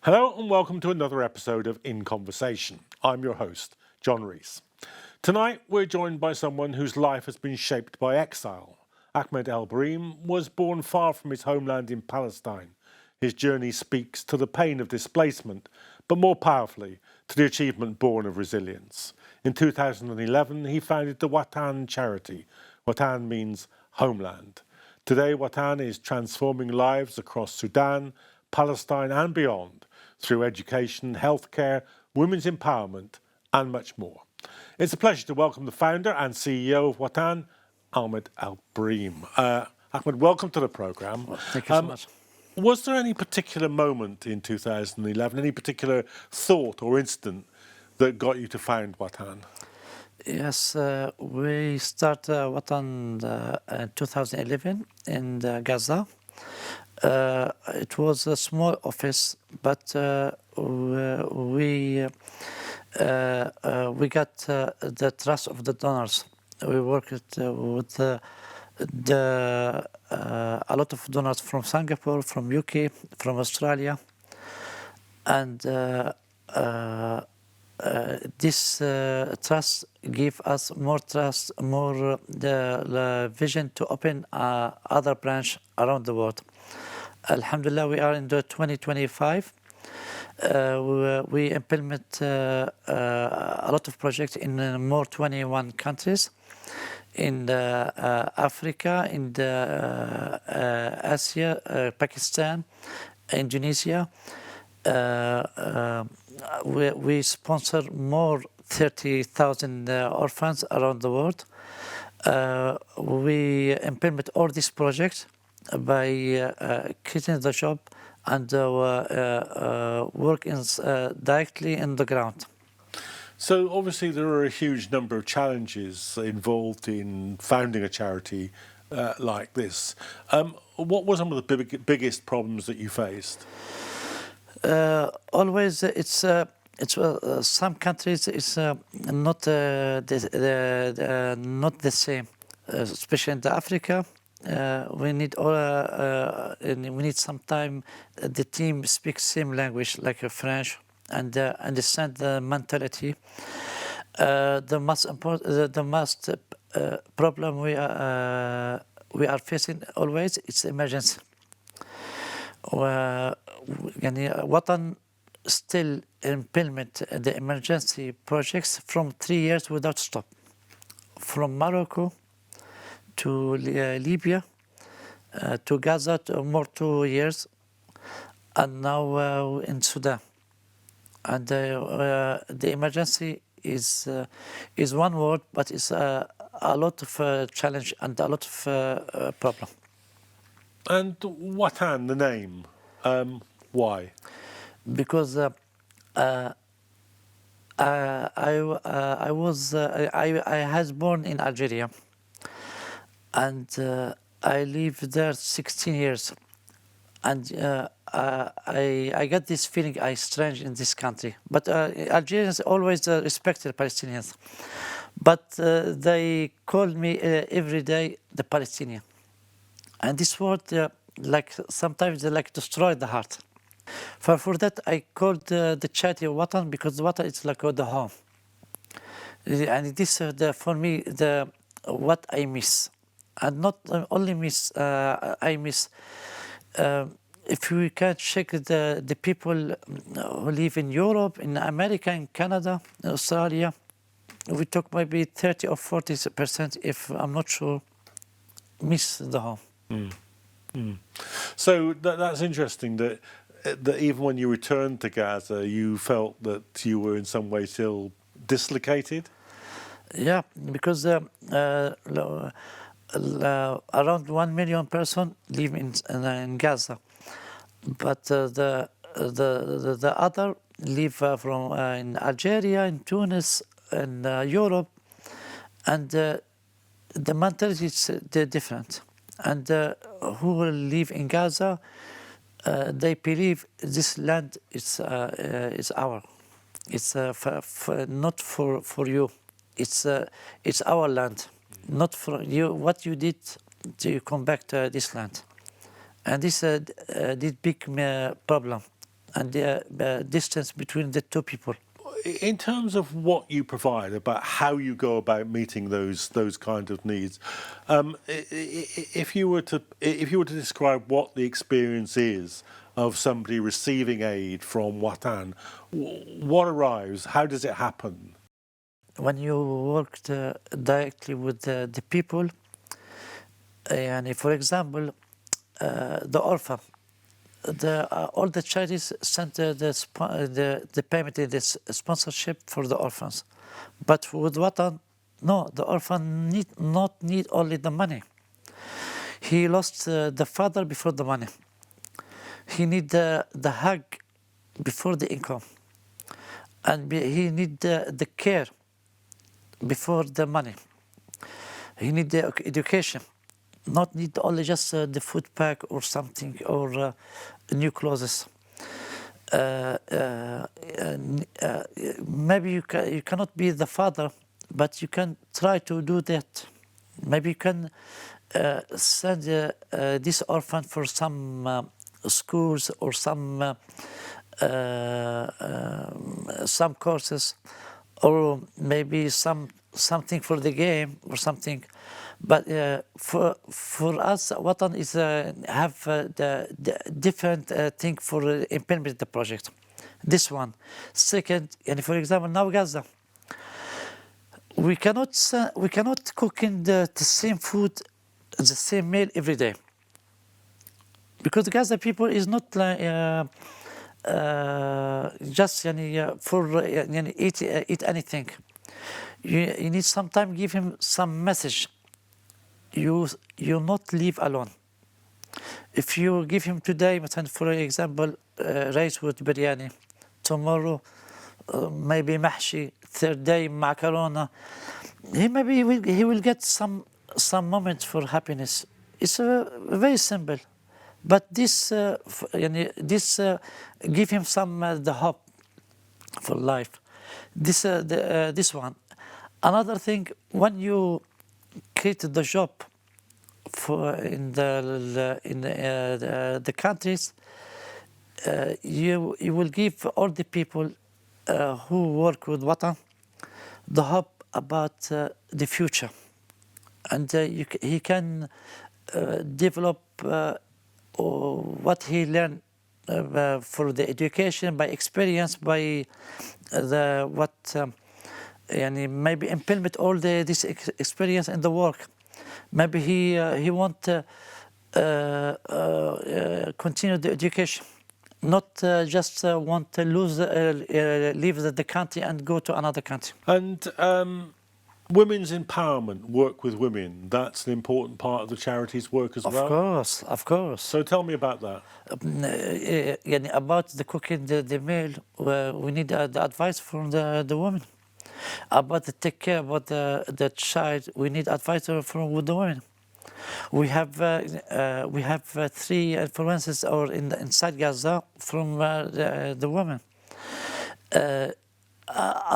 Hello and welcome to another episode of In Conversation. I'm your host, John Rees. Tonight we're joined by someone whose life has been shaped by exile. Ahmed El-Brahim was born far from his homeland in Palestine. His journey speaks to the pain of displacement, but more powerfully to the achievement born of resilience. In 2011 he founded the Watan charity. Watan means homeland. Today Watan is transforming lives across Sudan, Palestine and beyond through education, healthcare, women's empowerment and much more. It's a pleasure to welcome the founder and CEO of Watan, Ahmed El-Brahim. Ahmed, welcome to the programme. Well, thank you so much. Was there any particular moment in 2011, any particular thought or incident that got you to found Watan? Yes, we started Watan in 2011 in Gaza. It was a small office, but we got the trust of the donors. We worked with a lot of donors from Singapore, from UK, from Australia, and this trust gave us more trust, more the vision to open other branch around the world. Alhamdulillah, we are in the 2025. We implement a lot of projects in more 21 countries, in Africa, in Asia, Pakistan, Indonesia. We sponsor more 30,000 orphans around the world. We implement all these projects by quitting the job and work directly in the ground. So obviously there are a huge number of challenges involved in founding a charity like this. What were some of the biggest problems that you faced? Always, it's some countries it's not not the same, especially in Africa. We need some time. The team speaks same language like French and understand the mentality. The most problem we are facing always it's emergency. Watan still implement the emergency projects from 3 years without stop, from Morocco to Libya, to Gaza, to more 2 years, and now in Sudan. And the emergency is one word, but it's a lot of challenge and a lot of problem. And Watan, the name, why? Because I was born in Algeria, and I lived there 16 years, and I got this feeling I'm strange in this country. But Algerians always respected Palestinians, but they called me every day the Palestinian, and this word sometimes they destroy the heart. For that I called the charity Watan, because Watan is like the home, and this for me what I miss. And not only miss, I miss. If we can check the people who live in Europe, in America, in Canada, in Australia, we talk maybe 30 or 40%, if I'm not sure, miss the home. So that's interesting that even when you returned to Gaza, you felt that you were in some way still dislocated? Yeah, because around 1 million person live in Gaza, but the other live from in Algeria, in Tunis, in Europe, and the mentality is different. And who will live in Gaza, they believe this land is our. It's not for you. It's our land, not for you. What you did to come back to this land, and this big problem. and the distance between the two people. In terms of what you provide, about how you go about meeting those kind of needs, if you were to describe what the experience is of somebody receiving aid from Watan, what arrives? How does it happen? When you work directly with the people, and for example, the orphan, all the charities sent the payment in this sponsorship for the orphans, but with Watan, no, the orphan not need only the money. He lost the father before the money. He need the hug before the income, and he need the care before the money. He need the education, not need only just the food pack or something or new clothes. Maybe you cannot be the father, but you can try to do that. Maybe you can send this orphan for some schools or some courses, or maybe something for the game or something. But for us, Watan is have the different thing for implement the project. This one. Second, and for example, now Gaza, we cannot cook in the same food, the same meal every day, because Gaza people is not just for eat anything. You need sometime give him some message. You not live alone. If you give him today, for example, rice with biryani, tomorrow maybe mahshi, third day macarona, he will get some moment for happiness. It's very simple, but this give him some the hope for life. This one. Another thing, when you create the job for in the countries, you will give all the people who work with Watan the hope about the future, and he can develop what he learned for the education by experience, by maybe implement all this experience in the work. Maybe he want to continue the education, not just want to leave the country and go to another country. And women's empowerment, work with women, that's an important part of the charity's work as well? Of course. So tell me about that. About the cooking the meal, we need the advice from the women. About the take care about the child, we need advice from the women. We have 3 influences inside Gaza from the women. A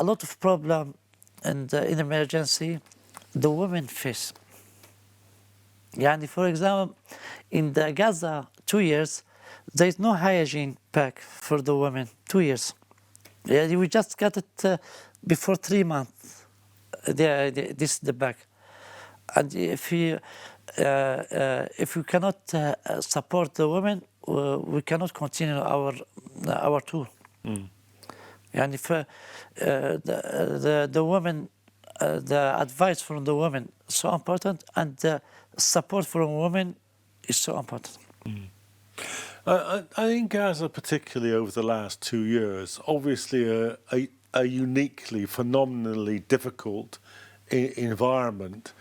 lot of problem and in emergency the women face. For example, in the Gaza 2 years, there is no hygiene pack for the women. 2 years. We just got it before 3 months. This is the bag, and if we cannot support the women, we cannot continue our tour. And if the women, the advice from the women is so important, and the support from women is so important. I think Gaza, particularly over the last 2 years, obviously a uniquely, phenomenally difficult environment.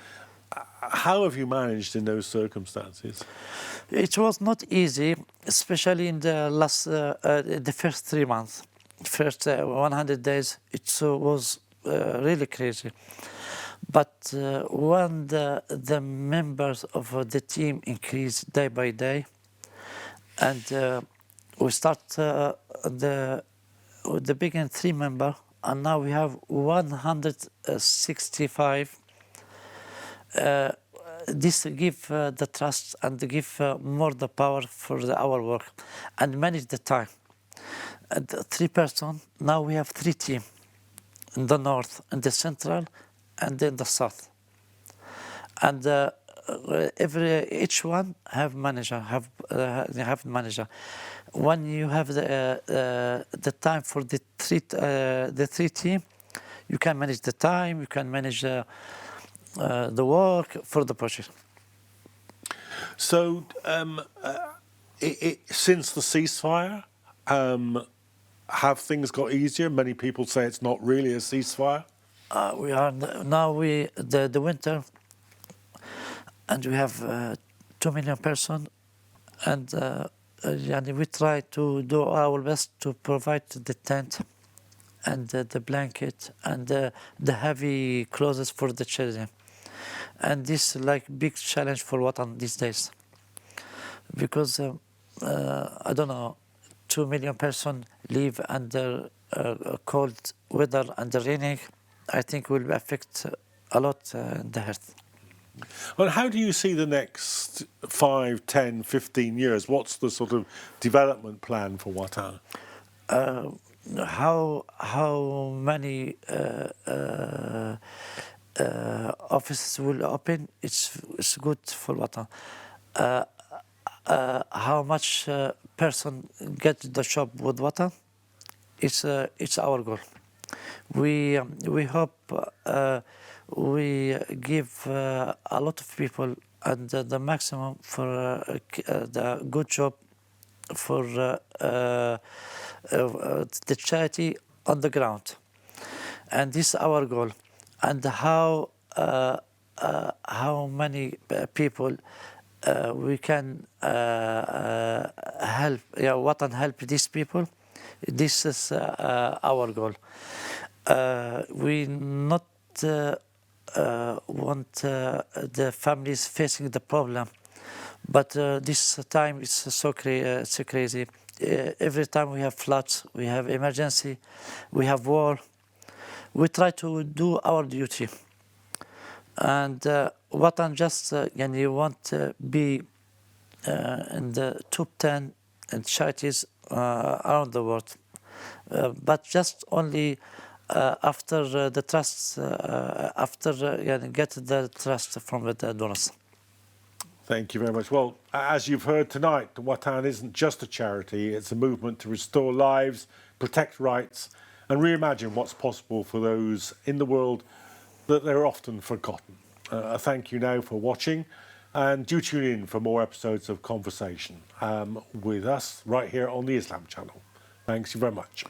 How have you managed in those circumstances? It was not easy, especially in the first 3 months. First 100 days, it was really crazy. But when the members of the team increased day by day, and we start the beginning 3 members, and now we have 165. This give the trust and give more the power for our work and manage the time. and 3 person. Now we have 3 teams in the north, in the central, and in the south. And each one have manager, have manager. When you have the time for the three team, you can manage the time, you can manage the work for the project. So, since the ceasefire, have things got easier? Many people say it's not really a ceasefire. We are now the winter, and we have 2 million person, and we try to do our best to provide the tent and the blanket and the heavy clothes for the children. And this is like big challenge for Watan these days, because I don't know, 2 million person live under cold weather and the raining. I think will affect a lot the health. Well, how do you see the next 5, 10, 15 years? What's the sort of development plan for Watan? How many offices will open? It's good for Watan. How much person get the job with Watan? It's our goal. We hope we give a lot of people and the maximum for the good job for the charity on the ground, and this is our goal. And how many people we can help, Watan help these people. This is our goal. We not want the families facing the problem, but this time is so crazy. Every time we have floods, we have emergency, we have war. We try to do our duty, and Watan just want to be in the top 10 and charities around the world, but just only after the trust, after get the trust from the donors. Thank you very much. Well, as you've heard tonight, Watan isn't just a charity, it's a movement to restore lives, protect rights, and reimagine what's possible for those in the world that they're often forgotten. Thank you now for watching, and do tune in for more episodes of Conversation with us right here on the Islam Channel. Thanks you very much.